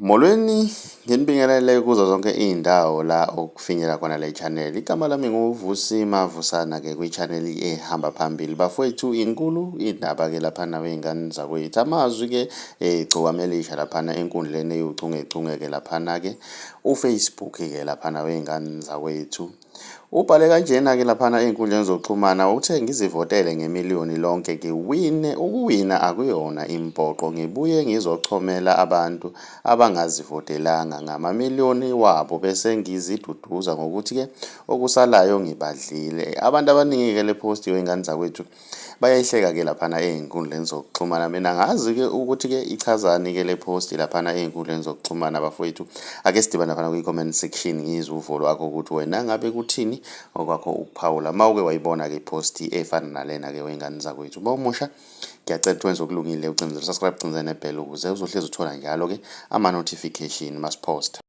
Molweni, nginibingelele kuzo zonke iy'ndawo la okufinyela khona le channel. Igama lami nguVusi Mavusana-ke kwi-channel ehamba phambili. Bafowethu inkulu indaba-ke laphana wey'ngane zakwethu. Amazwi-ke egcokama elisha laphana enkundleni eyuchungechunge-ke laphana-ke uFacebook-ke laphana wey'ngane zakwethu. Ubhale kanjena-ke laphana ey'nkundleni zokuxhumana uthe ngizivotele ngemiliyoni lonke wine. Ukuwina akuyona impoqo, ngibuye ngizochomela abantu abangazivotelanga ngamamiliyoni wabo bese ngiziduduza ngokuthi-ke okusalayo ngibadlile. Abantu abaningi-ke le post wey'ngane zakwethu bayayihleka-ke laphana ey'nkundleni zokuxhumana. Mina ngazi-ke ukuthi-ke ichazani-ke le post laphana ey'nkundleni zokuxhumana bafowethu. Ake sidibane laphana kwi-comment section ngizwe uvo lwakho ukuthi wena ngabe kuthini okwakho ukuphawula mawuke wayibona-ke ipost efana nalena-ke wey'ngane zakwethu. Bawumusha ngiyacela ukuthi wenze okulungile ucimezele subscribe, ucimezele nebhele ukuze uzohlezi uthola njalo-ke ama-notification masiphosta.